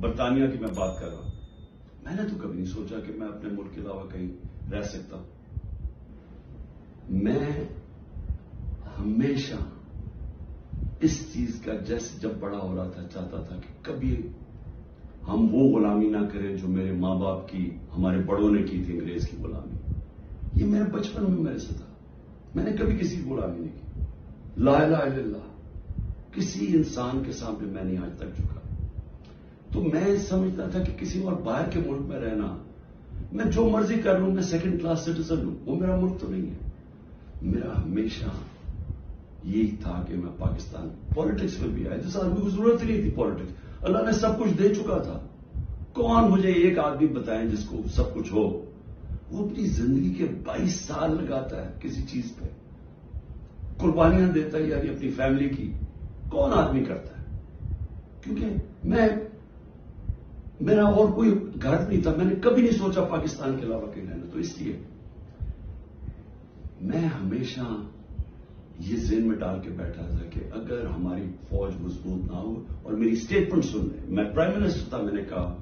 برطانیہ کی میں بات کر رہا ہوں. میں نے تو کبھی نہیں سوچا کہ میں اپنے ملک کے علاوہ کہیں رہ سکتا ہوں. میں ہمیشہ اس چیز کا جیسے جب بڑا ہو رہا تھا چاہتا تھا کہ کبھی ہم وہ غلامی نہ کریں جو میرے ماں باپ کی, ہمارے بڑوں نے کی تھی, انگریز کی غلامی. یہ میرے بچپن میں میرے سے تھا. میں نے کبھی کسی کی غلامی نہیں کی. لا الہ الا اللہ, کسی انسان کے سامنے میں نہیں آج تک جھکا. تو میں سمجھتا تھا کہ کسی اور باہر کے ملک میں رہنا, میں جو مرضی کر لوں, میں سیکنڈ کلاس سٹیزن ہوں, وہ میرا ملک تو نہیں ہے. میرا ہمیشہ یہی تھا کہ میں پاکستان پالیٹکس میں بھی آیا. جس آدمی کو ضرورت ہی نہیں تھی پالیٹکس, اللہ نے سب کچھ دے چکا تھا. کون مجھے ایک آدمی بتائیں جس کو سب کچھ ہو, وہ اپنی زندگی کے 22 سال لگاتا ہے کسی چیز پہ, قربانیاں دیتا ہے, یعنی اپنی فیملی کی. کون آدمی کرتا ہے؟ کیونکہ میرا اور کوئی گھر نہیں تھا. میں نے کبھی نہیں سوچا پاکستان کے علاوہ کہیں رہنا. تو اس لیے میں ہمیشہ یہ ذہن میں ڈال کے بیٹھا تھا کہ اگر ہماری فوج مضبوط نہ ہو, اور میری اسٹیٹمنٹ سن لیں, میں پرائم منسٹر تھا, میں نے کہا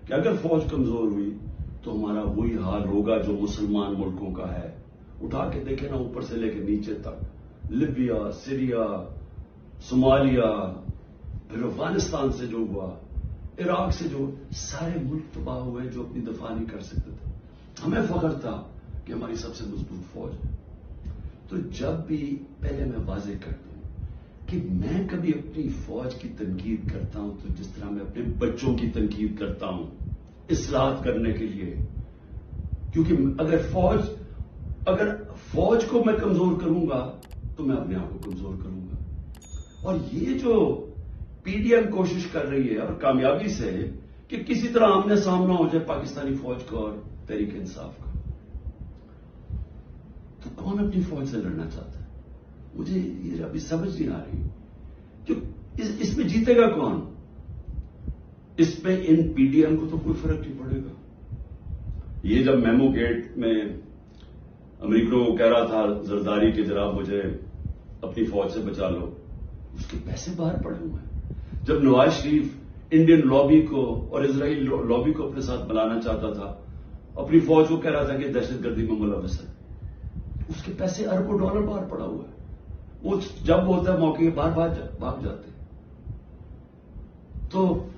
کہ اگر فوج کمزور ہوئی تو ہمارا وہی حال ہوگا جو مسلمان ملکوں کا ہے. اٹھا کے دیکھیں نا, اوپر سے لے کے نیچے تک, لیبیا, سیریا, صومالیہ, پھر افغانستان سے جو ہوا, عراق سے جو, سارے ملک تباہ ہوئے جو اپنی دفاع نہیں کر سکتے تھے. ہمیں فخر تھا کہ ہماری سب سے مضبوط فوج ہے. تو جب بھی, پہلے میں واضح کر دوں کہ میں کبھی اپنی فوج کی تنقید کرتا ہوں تو جس طرح میں اپنے بچوں کی تنقید کرتا ہوں اصلاحات کرنے کے لیے. کیونکہ اگر فوج کو میں کمزور کروں گا تو میں اپنے آپ کو کمزور کروں گا. اور یہ جو پی ڈی ایم کوشش کر رہی ہے, اور کامیابی سے, کہ کسی طرح آمنے سامنا ہو جائے پاکستانی فوج کا اور تحریک انصاف کا, تو کون اپنی فوج سے لڑنا چاہتا ہے؟ مجھے یہ ابھی سمجھ نہیں آ رہی کہ اس میں جیتے گا کون؟ اس پہ ان پی ڈی ایم کو تو کوئی فرق نہیں پڑے گا. یہ جب میمو گیٹ میں امریکہ کو کہہ رہا تھا زرداری کہ جناب مجھے اپنی فوج سے بچا لو, اس کے پیسے باہر پڑے ہوئے ہیں. جب نواز شریف انڈین لابی کو اور اسرائیل لابی کو اپنے ساتھ بلانا چاہتا تھا, اپنی فوج کو کہہ رہا تھا کہ دہشت گردی میں ملوث ہے, اس کے پیسے اربوں ڈالر باہر پڑا ہوا ہے. وہ جب ہوتا ہے موقع باہر بھاگ جاتے. تو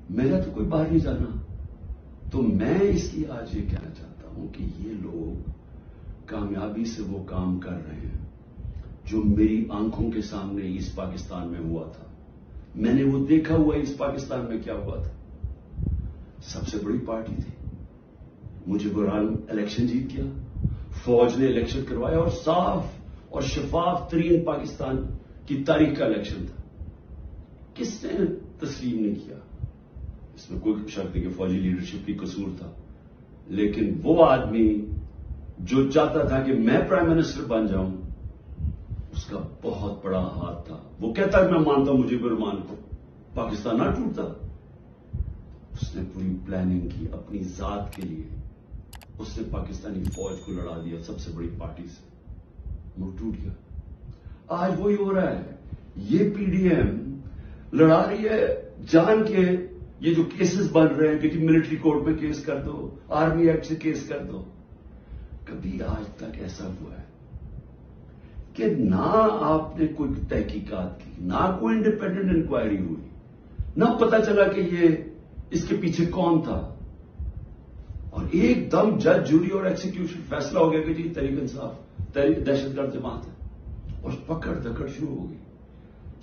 میرا تو کوئی باہر نہیں جانا. تو میں اس لیے آج یہ کہنا چاہتا ہوں کہ یہ لوگ کامیابی سے وہ کام کر رہے ہیں جو میری آنکھوں کے سامنے ایسٹ پاکستان میں ہوا تھا. میں نے وہ دیکھا ہوا ایسٹ پاکستان میں کیا ہوا تھا. سب سے بڑی پارٹی تھی, مجھے بہرحال الیکشن جیت گیا, فوج نے الیکشن کروایا, اور صاف اور شفاف ترین پاکستان کی تاریخ کا الیکشن تھا. کس نے تسلیم نہیں کیا؟ اس میں کوئی شک نہیں کہ فوجی لیڈرشپ کی قصور تھا, لیکن وہ آدمی جو چاہتا تھا کہ میں پرائم منسٹر بن جاؤں, اس کا بہت بڑا ہاتھ تھا. وہ کہتا ہے میں مانتا ہوں مجھے برمان کو, پاکستان نہ ٹوٹتا. اس نے پوری پلاننگ کی اپنی ذات کے لیے. اس نے پاکستانی فوج کو لڑا دیا سب سے بڑی پارٹی سے, ملک ٹوٹ گیا. آج وہی ہو رہا ہے. یہ پی ڈی ایم لڑا رہی ہے جان کے, یہ جو کیسز بن رہے ہیں کہ ملٹری کورٹ میں کیس کر دو, آرمی ایکٹ سے کیس کر دو. کبھی آج تک ایسا ہوا ہے کہ نہ آپ نے کوئی تحقیقات کی, نہ کوئی انڈیپینڈنٹ انکوائری ہوئی, نہ پتا چلا کہ یہ اس کے پیچھے کون تھا, اور ایک دم جج, جوری اور ایکسیکیوشن فیصلہ ہو گیا کہ جی تحریک انصاف دہشت گرد جماعت ہے, اور پکڑ دکڑ شروع ہو گئی.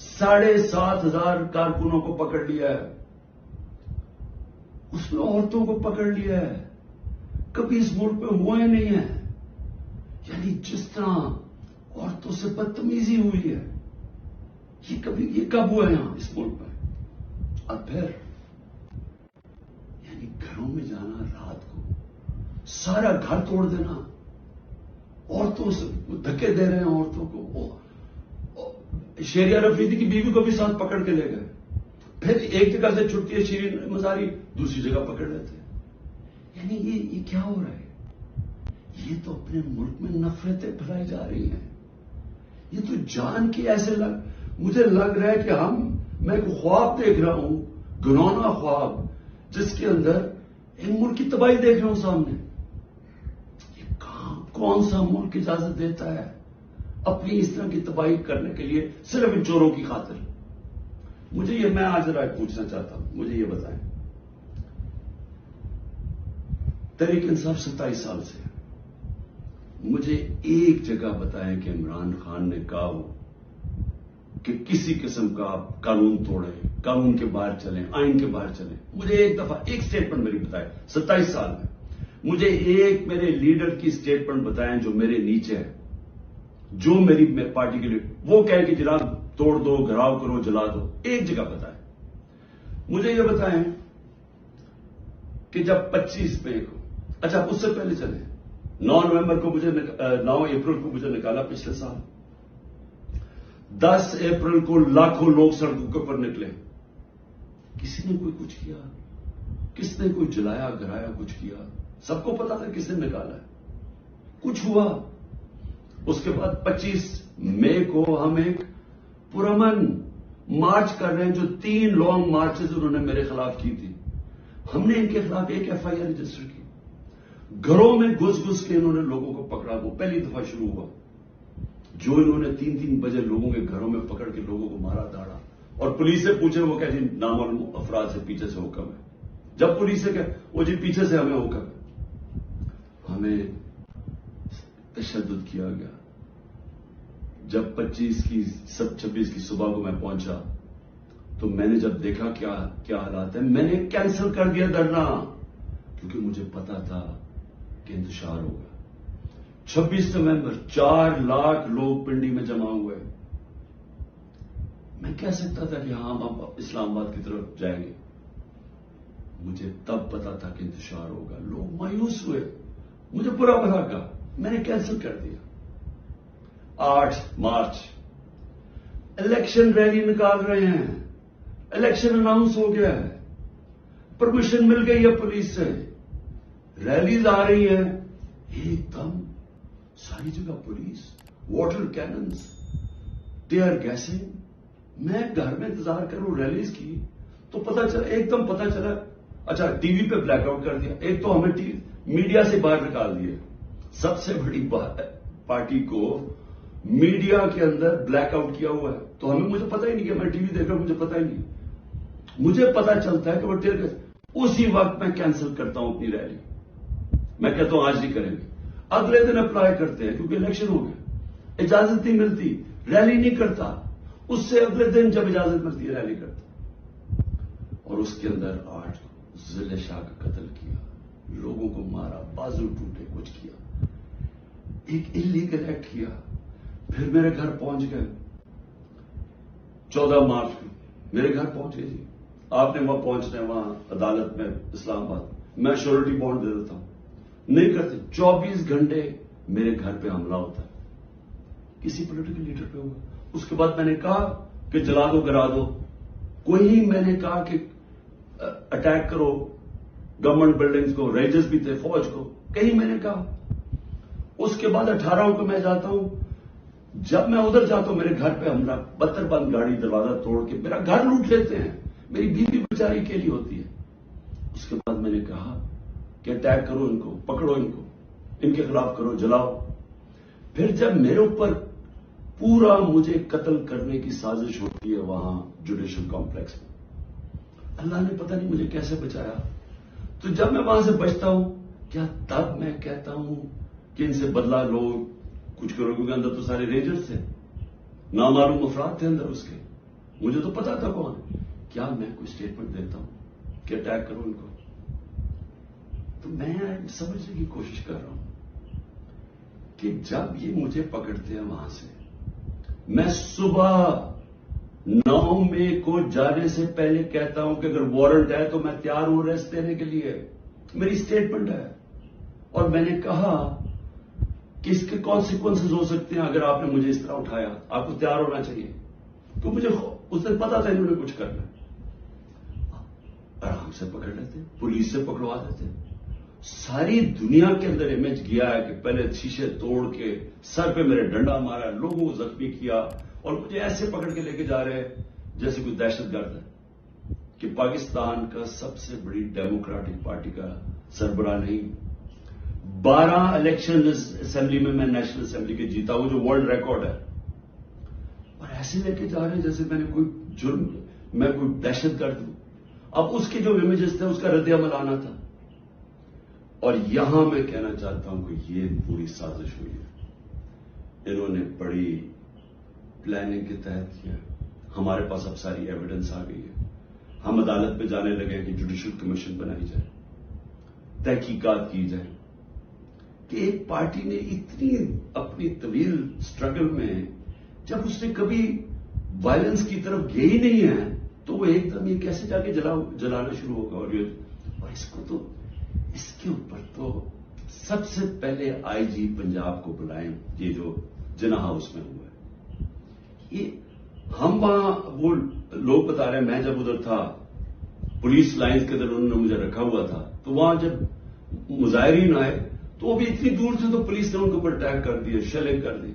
7,500 کارکنوں کو پکڑ لیا ہے, اس میں عورتوں کو پکڑ لیا ہے. کبھی اس ملک میں ہوا ہی نہیں ہے. یعنی جس طرح عورتوں سے بدتمیزی ہوئی ہے, یہ کب ہوا ہے یہاں اس ملک میں؟ اور پھر یعنی گھروں میں جانا, رات کو سارا گھر توڑ دینا, عورتوں سے دھکے دے رہے ہیں عورتوں کو. شیریہ رفیدی کی بیوی کو بھی ساتھ پکڑ کے لے گئے. پھر ایک جگہ سے چھٹتی ہے شیرین مزاری, دوسری جگہ پکڑ لیتے ہیں. یعنی یہ کیا ہو رہا ہے؟ یہ تو اپنے ملک میں نفرتیں پھیلائی جا رہی ہیں. یہ تو جان کی ایسے مجھے لگ رہا ہے کہ میں ایک خواب دیکھ رہا ہوں گنونا خواب جس کے اندر ایک ملک کی تباہی دیکھ رہا ہوں سامنے. یہ کام کون سا ملک اجازت دیتا ہے اپنی اس طرح کی تباہی کرنے کے لیے صرف ان چوروں کی خاطر؟ مجھے یہ میں آج رائے پوچھنا چاہتا ہوں، مجھے یہ بتائیں، تحریک انصاف 27 سال سے، مجھے ایک جگہ بتائیں کہ عمران خان نے کہا ہو کہ کسی قسم کا آپ قانون توڑیں، قانون کے باہر چلیں، آئین کے باہر چلیں. مجھے ایک دفعہ ایک سٹیٹمنٹ میری بتائیں 27 سال میں. مجھے ایک میرے لیڈر کی سٹیٹمنٹ بتائیں جو میرے نیچے ہے، جو میری پارٹی کے لیے وہ کہے کہ جناب توڑ دو، گھراؤ کرو، جلا دو. ایک جگہ بتائیں. مجھے یہ بتائیں کہ جب 25 مئی کو، اچھا اس سے پہلے چلیں، 9 اپریل کو مجھے نکالا پچھلے سال. 10 اپریل کو لاکھوں لوگ سڑکوں کے اوپر نکلے. کسی نے کوئی کچھ کیا؟ کس نے کوئی جلایا گرایا کچھ کیا؟ سب کو پتا تھا کس نے نکالا ہے. کچھ ہوا؟ اس کے بعد 25 مئی کو ہم ایک پرامن مارچ کر رہے ہیں، جو 3 لانگ مارچز انہوں نے میرے خلاف کی تھی. ہم نے ان کے خلاف ایک FIR رجسٹر کی. گھروں میں گھس کے انہوں نے لوگوں کو پکڑا. وہ پہلی دفعہ شروع ہوا جو انہوں نے 3 بجے لوگوں کے گھروں میں پکڑ کے لوگوں کو مارا داڑا. اور پولیس سے پوچھے، وہ کہتے ہیں نامعلوم افراد سے پیچھے سے حکم ہے. جب پولیس سے کہ وہ جی پیچھے سے ہمیں حکم ہے. ہمیں تشدد کیا گیا. جب 26 کی صبح کو میں پہنچا تو میں نے جب دیکھا کیا حالات ہیں، میں نے کینسل کر دیا دھرنا، کیونکہ مجھے پتا تھا کہ انتشار ہوگا. 26 نومبر 4 لاکھ لوگ پنڈی میں جمع ہوئے. میں کہہ سکتا تھا کہ ہاں ہم اسلام آباد کی طرف جائیں گے. مجھے تب پتا تھا کہ انتشار ہوگا. لوگ مایوس ہوئے، مجھے برا بھلا کہا، میں نے کینسل کر دیا. 8 مارچ الیکشن ریلی نکال رہے ہیں. الیکشن اناؤنس ہو گیا ہے، پرمیشن مل گئی ہے پولیس سے، ریلیز آ رہی ہیں. ایک دم ساری جگہ police, water cannons, tear gassing. میں گھر میں انتظار کروں ریلیز کی تو ایک دم پتا چلا. اچھا ٹی وی پہ بلیک آؤٹ کر دیا. ایک تو ہمیں میڈیا سے باہر نکال دیا. سب سے بڑی پارٹی کو میڈیا کے اندر بلیک آؤٹ کیا ہوا ہے. تو مجھے پتا ہی نہیں کہ میں ٹی وی دیکھ رہا ہوں، مجھے پتا ہی نہیں. مجھے پتا چلتا ہے کہ وہ ٹیئر گیس. اسی وقت میں کینسل کرتا ہوں اپنی ریلی. میں کہتا ہوں آج نہیں کریں گے. اگلے دن اپلائی کرتے ہیں کیونکہ الیکشن ہو گیا، اجازت نہیں ملتی، ریلی نہیں کرتا. اس سے اگلے دن جب اجازت ملتی ہے ریلی کرتا. اور اس کے اندر 8 ضلع شاہ کا قتل کیا، لوگوں کو مارا، بازو ٹوٹے، کچھ کیا، ایک انلیگل ایکٹ کیا. پھر میرے گھر پہنچ گئے 14 مارچ کو میرے گھر پہنچے. جی آپ نے وہاں پہنچنا ہے، وہاں عدالت میں اسلام آباد. میں شیورٹی بانڈ دے دیتا ہوں، نہیں کرتے. 24 گھنٹے میرے گھر پہ حملہ ہوتا ہے، کسی پولیٹیکل لیڈر پہ ہوا. اس کے بعد میں نے کہا کہ جلا دو، گرا دو. کوئی میں نے کہا کہ اٹیک کرو گورنمنٹ بلڈنگز کو، ریجز بھی تھے، فوج کو، کہیں میں نے کہا. اس کے بعد 18 کو میں جاتا ہوں. جب میں ادھر جاتا ہوں میرے گھر پہ حملہ، بتر بند گاڑی دروازہ توڑ کے میرا گھر لوٹ لیتے ہیں. میری بیوی بیچاری اکیلی ہوتی ہے. اس کے بعد میں نے کہا کہ اٹیک کرو ان کو، پکڑو ان کو، ان کے خلاف کرو، جلاؤ. پھر جب میرے اوپر پورا مجھے قتل کرنے کی سازش ہوتی ہے وہاں جوڈیشل کمپلیکس میں، اللہ نے پتہ نہیں مجھے کیسے بچایا. تو جب میں وہاں سے بچتا ہوں، کیا تب میں کہتا ہوں کہ ان سے بدلہ لو، کچھ کرو؟ کیونکہ اندر تو سارے رینجرز تھے، نامعلوم افراد تھے اندر اس کے، مجھے تو پتا تھا کون. کیا میں کوئی اسٹیٹمنٹ دیتا ہوں کہ اٹیک کرو ان کو؟ تو میں سمجھنے کی کوشش کر رہا ہوں کہ جب یہ مجھے پکڑتے ہیں وہاں سے، میں صبح 9 مئی کو جانے سے پہلے کہتا ہوں کہ اگر وارنٹ ہے تو میں تیار ہوں ریسٹ دینے کے لیے. میری اسٹیٹمنٹ ہے. اور میں نے کہا کہ اس کے کانسیکوینسز ہو سکتے ہیں اگر آپ نے مجھے اس طرح اٹھایا. آپ کو تیار ہونا چاہیے. تو مجھے اس دن پتا تھا انہوں نے کچھ کرنا. آرام سے پکڑ لیتے، پولیس سے پکڑوا دیتے. ساری دنیا کے اندر امیج گیا ہے کہ پہلے شیشے توڑ کے سر پہ میرے ڈنڈا مارا، لوگوں کو زخمی کیا، اور مجھے ایسے پکڑ کے لے کے جا رہے ہیں جیسے کوئی دہشت گرد ہے. کہ پاکستان کا سب سے بڑی ڈیموکریٹک پارٹی کا سربراہ نہیں، 12 الیکشن اسمبلی میں نیشنل اسمبلی کے جیتا ہوں، جو ورلڈ ریکارڈ ہے، اور ایسے لے کے جا رہے ہیں جیسے میں نے کوئی جرم، میں کوئی دہشت گرد ہوں۔ اب اس کے جو امیجز تھے اس کا رد عمل آنا تھا، اور یہاں میں کہنا چاہتا ہوں کہ یہ پوری سازش ہوئی ہے، انہوں نے بڑی پلاننگ کے تحت کیا۔ ہمارے پاس اب ساری ایویڈنس آ گئی ہے، ہم عدالت پہ جانے لگے کہ جوڈیشل کمیشن بنائی جائے، تحقیقات کی جائے کہ ایک پارٹی نے اتنی اپنی طویل سٹرگل میں جب اس نے کبھی وائلنس کی طرف گئی ہی نہیں ہے تو وہ ایک دم یہ کیسے جا کے جلانا شروع ہوگا؟ اور اس کو تو اس کے اوپر تو سب سے پہلے آئی جی پنجاب کو بلائیں، یہ جو جناح ہاؤس میں ہوا ہے۔ یہ ہم وہاں وہ لوگ بتا رہے ہیں، میں جب ادھر تھا پولیس لائن کے اندر انہوں نے مجھے رکھا ہوا تھا، تو وہاں جب مظاہرین آئے تو وہ بھی اتنی دور سے تو پولیس نے ان کے اوپر اٹیک کر دیا، شیلنگ کر دی۔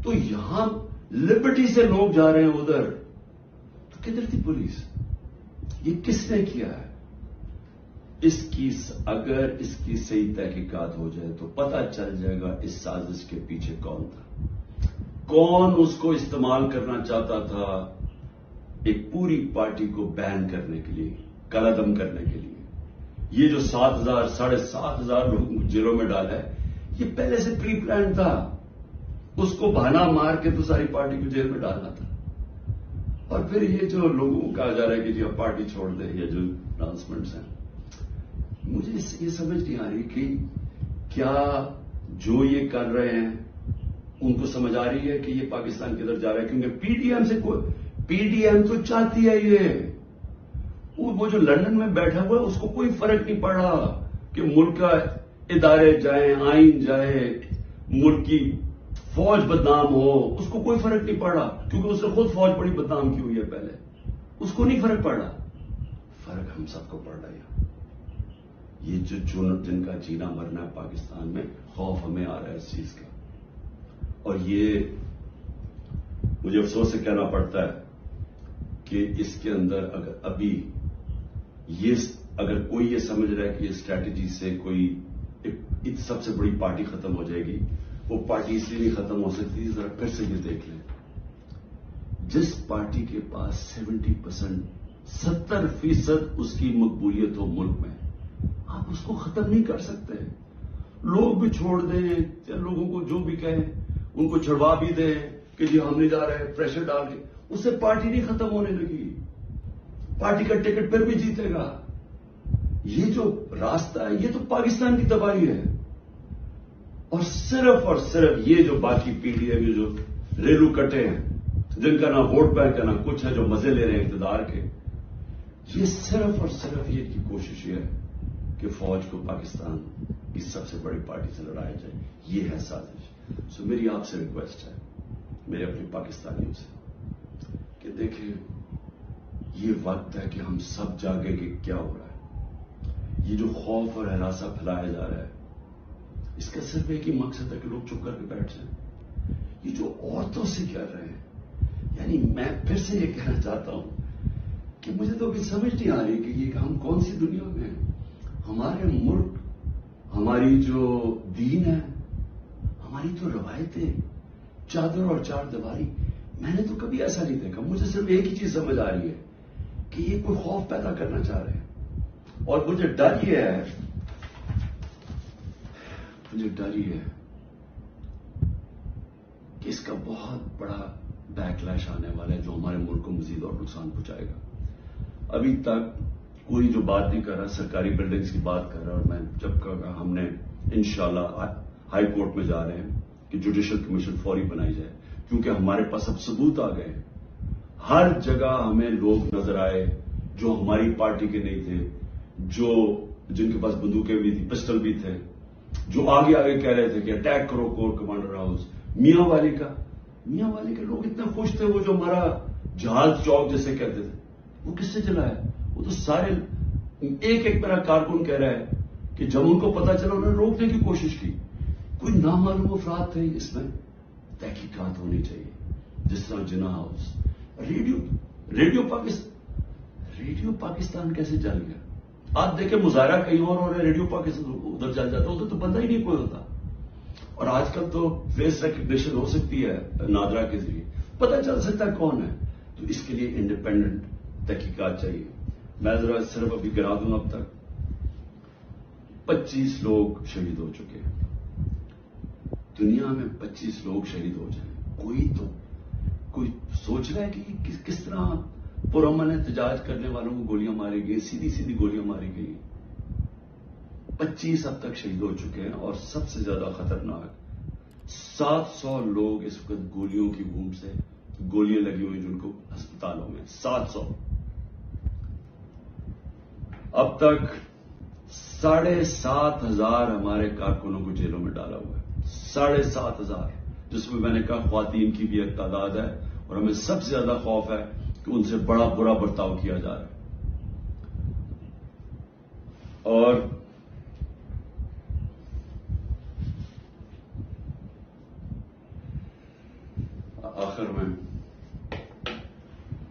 تو یہاں لبرٹی سے لوگ جا رہے ہیں ادھر، تو کدھر تھی پولیس؟ یہ کس نے کیا ہے؟ اگر اس کی صحیح تحقیقات ہو جائے تو پتہ چل جائے گا اس سازش کے پیچھے کون تھا، کون اس کو استعمال کرنا چاہتا تھا ایک پوری پارٹی کو بین کرنے کے لیے، قلعدم کرنے کے لیے۔ یہ جو 7,000 7,500 لوگ جیلوں میں ڈالا ہے، یہ پہلے سے پری پلان تھا، اس کو بہانا مار کے تو ساری پارٹی کو جیل میں ڈالنا تھا۔ اور پھر یہ جو لوگوں کو کہا جا رہا ہے کہ جی اب پارٹی چھوڑ دیں، یا جو اناؤنسمنٹس ہیں، مجھے یہ سمجھ نہیں آ رہی کہ کیا جو یہ کر رہے ہیں ان کو سمجھ آ رہی ہے کہ یہ پاکستان کدھر جا رہا ہے؟ کیونکہ پی ڈی ایم تو چاہتی ہے یہ، وہ جو لندن میں بیٹھا ہوا ہے اس کو کوئی فرق نہیں پڑ رہا کہ ملک کا ادارے جائیں، آئین جائے، ملک کی فوج بدنام ہو، اس کو کوئی فرق نہیں پڑ رہا، کیونکہ اس نے خود فوج بڑی بدنام کی ہوئی ہے پہلے، اس کو نہیں فرق پڑ رہا۔ فرق ہم سب کو پڑ رہا ہے۔ یہ جن کا جینا مرنا ہے پاکستان میں، خوف ہمیں آ رہا ہے اس چیز کا، اور یہ مجھے افسوس سے کہنا پڑتا ہے کہ اس کے اندر اگر کوئی یہ سمجھ رہا ہے کہ یہ اسٹریٹجی سے کوئی سب سے بڑی پارٹی ختم ہو جائے گی، وہ پارٹی اس لیے نہیں ختم ہو سکتی۔ ذرا پھر سے یہ دیکھ لیں، جس پارٹی کے پاس 70% 70% اس کی مقبولیت ہو ملک میں، آپ اس کو ختم نہیں کر سکتے۔ لوگ بھی چھوڑ دیں، یا لوگوں کو جو بھی کہیں ان کو چھڑوا بھی دیں کہ جی ہم نہیں جا رہے، پریشر ڈال کے، اس سے پارٹی نہیں ختم ہونے لگی، پارٹی کا ٹکٹ پھر بھی جیتے گا۔ یہ جو راستہ ہے یہ تو پاکستان کی تباہی ہے، اور صرف یہ جو باقی پی ڈی ایم جو ریلو کٹے ہیں، جن کا نہ ووٹ بینک ہے نہ کچھ ہے، جو مزے لے رہے ہیں اقتدار کے، یہ صرف یہ کی کوشش یہ ہے کہ فوج کو پاکستان کی سب سے بڑی پارٹی سے لڑایا جائے۔ یہ ہے سازش۔ سو میری آپ سے ریکویسٹ ہے، میرے اپنے پاکستانیوں سے، کہ دیکھیں یہ وقت ہے کہ ہم سب جاگیں کہ کیا ہو رہا ہے۔ یہ جو خوف اور ہراساں پھیلایا جا رہا ہے، اس کا صرف ایک ہی مقصد ہے کہ لوگ چپ کر کے بیٹھ جائیں۔ یہ جو عورتوں سے کر رہے ہیں، یعنی میں پھر سے یہ کہنا چاہتا ہوں کہ مجھے تو ابھی سمجھ نہیں آ رہی کہ یہ ہم کون سی دنیا میں ہیں۔ ہمارے ملک، ہماری جو دین ہے، ہماری تو روایتیں، چادر اور چار دیواری، میں نے تو کبھی ایسا نہیں دیکھا۔ مجھے صرف ایک ہی چیز سمجھ آ رہی ہے کہ یہ کوئی خوف پیدا کرنا چاہ رہے ہیں، اور مجھے ڈر یہ ہے کہ اس کا بہت بڑا بیک لیش آنے والا ہے جو ہمارے ملک کو مزید اور نقصان پہنچائے گا۔ ابھی تک کوئی جو بات نہیں کر رہا، سرکاری بلڈنگز کی بات کر رہا، اور میں جب کہا ہم نے انشاءاللہ ہائی کورٹ میں جا رہے ہیں کہ جوڈیشل کمیشن فوری بنائی جائے، کیونکہ ہمارے پاس اب ثبوت آ گئے ہیں۔ ہر جگہ ہمیں لوگ نظر آئے جو ہماری پارٹی کے نہیں تھے، جن کے پاس بندوقیں بھی تھیں، پسٹل بھی تھے، جو آگے کہہ رہے تھے کہ اٹیک کرو کور کمانڈر ہاؤس۔ میاں والی کے لوگ اتنے خوش تھے، وہ جو ہمارا جہاز چوک جیسے کہتے تھے، وہ کس سے چلا ہے؟ وہ تو سارے ایک میرا کارکن کہہ رہا ہے کہ جب ان کو پتا چلا انہوں نے روکنے کی کوشش کی۔ کوئی نامعلوم افراد تھے، اس میں تحقیقات ہونی چاہیے، جس طرح جناح ہاؤس، ریڈیو ریڈیو پاکستان کیسے جل گیا؟ آپ دیکھیں مظاہرہ کہیں اور ریڈیو پاکستان ادھر جل جاتا، ادھر تو بندہ ہی نہیں کوئی ہوتا. اور آج کل تو فیس ریکگنیشن ہو سکتی ہے نادرا کے ذریعے، پتہ چل سکتا ہے کون ہے. تو اس کے لیے انڈیپینڈنٹ تحقیقات چاہیے. میں ذرا صرف ابھی گنا دوں، اب تک 25 لوگ شہید ہو چکے ہیں. دنیا میں 25 لوگ شہید ہو جائیں، کوئی سوچ رہا ہے کہ کس طرح پرامن احتجاج کرنے والوں کو گولیاں ماری گئی، سیدھی سیدھی گولیاں ماری گئی. 25 اب تک شہید ہو چکے ہیں، اور سب سے زیادہ خطرناک 700 لوگ اس وقت گولیوں کی بوم سے گولیاں لگی ہوئی جن کو ہسپتالوں میں 700. اب تک 7,500 ہمارے کارکنوں کو جیلوں میں ڈالا ہوا ہے. 7,500، جس میں میں نے کہا خواتین کی بھی ایک تعداد ہے، اور ہمیں سب سے زیادہ خوف ہے کہ ان سے بڑا برا برتاؤ کیا جا رہا ہے. اور آخر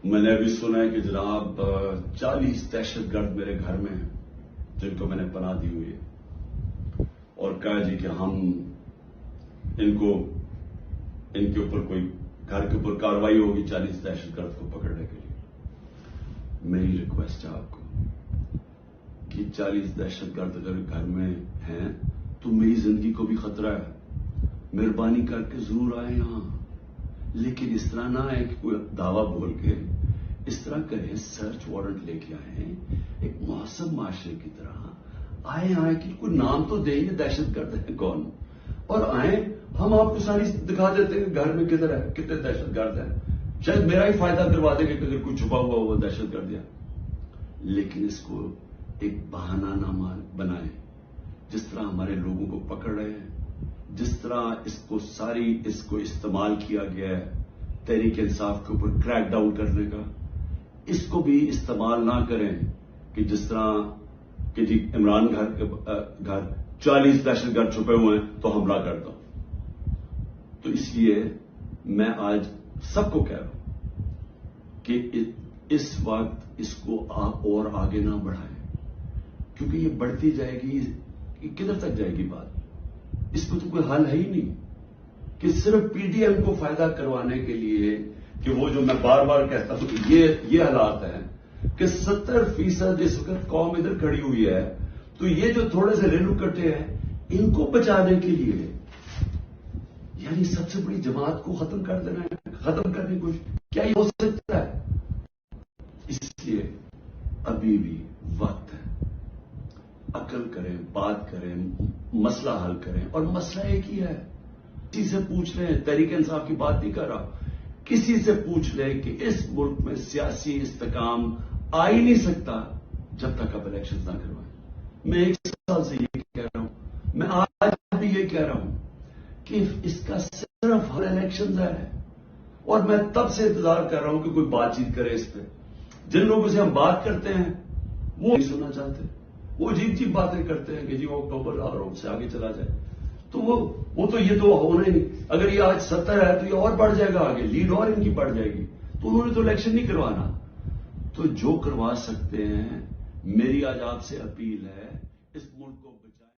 میں نے ابھی سنا ہے کہ جناب 40 دہشت گرد میرے گھر میں ہیں جن کو میں نے پناہ دی ہوئی ہے، اور کہا جی کہ ہم ان کے اوپر کوئی گھر کے اوپر کارروائی ہوگی 40 دہشت گرد کو پکڑنے کے لیے. میری ریکویسٹ ہے آپ کو کہ 40 دہشت گرد اگر گھر میں ہیں تو میری زندگی کو بھی خطرہ ہے. مہربانی کر کے ضرور آئیں یہاں، لیکن اس طرح نہ ہے کہ کوئی دعویٰ بول کے اس طرح کریں، سرچ وارنٹ لے کے آئیں ایک مہذب معاشرے کی طرح. آئیں کہ کوئی نام تو دیں گے دہشت گرد ہے کون، اور آئیں ہم آپ کو ساری دکھا دیتے ہیں گھر میں کدھر ہے، کتنے دہشت گرد ہیں. شاید میرا ہی فائدہ کروا دیں گے کہ اگر کوئی چھپا ہوا وہ دہشت گرد ہے. لیکن اس کو ایک بہانہ نہ بنائیں. جس طرح ہمارے لوگوں کو پکڑ رہے ہیں، جس طرح اس کو استعمال کیا گیا ہے تحریک انصاف کے اوپر کریک ڈاؤن کرنے کا، اس کو بھی استعمال نہ کریں کہ جس طرح کہ جی عمران گھر 40 دہشت گرد چھپے ہوئے ہیں تو حملہ کر دو. تو اس لیے میں آج سب کو کہہ رہا ہوں کہ اس وقت اس کو آپ اور آگے نہ بڑھائیں، کیونکہ یہ بڑھتی جائے گی، کدھر تک جائے گی بات. اس میں تو کوئی حل ہے ہی نہیں کہ صرف پی ڈی ایم کو فائدہ کروانے کے لیے کہ وہ جو میں بار بار کہتا ہوں کہ یہ حالات ہیں کہ 70% اس وقت قوم ادھر کھڑی ہوئی ہے، تو یہ جو تھوڑے سے ریلو کٹے ہیں ان کو بچانے کے لیے یعنی سب سے بڑی جماعت کو ختم کر دینا ہے، ختم کرنے کی کوشش، کیا یہ ہو سکتا ہے؟ اس لیے ابھی بھی وقت ہے، عقل کریں، بات کریں، مسئلہ حل کریں. اور مسئلہ ایک ہی ہے، کسی سے پوچھ لیں، تحریک انصاف کی بات نہیں کر رہا، کسی سے پوچھ لیں کہ اس ملک میں سیاسی استحکام آ ہی نہیں سکتا جب تک آپ الیکشن نہ کروائیں. میں 1 سال سے یہ کہہ رہا ہوں، میں آج بھی یہ کہہ رہا ہوں کہ اس کا صرف حل الیکشن ہے. اور میں تب سے انتظار کر رہا ہوں کہ کوئی بات چیت کرے اس پہ. جن لوگوں سے ہم بات کرتے ہیں وہ نہیں سننا چاہتے، وہ عجیب باتیں کرتے ہیں کہ جی وہ اکتوبر اور سے آگے چلا جائے. تو وہ تو یہ تو ہونا ہی نہیں. اگر یہ آج 70 ہے تو یہ اور بڑھ جائے گا، آگے لیڈ اور ان کی بڑھ جائے گی. تو انہوں نے تو الیکشن نہیں کروانا. تو جو کروا سکتے ہیں، میری آج آپ سے اپیل ہے اس ملک کو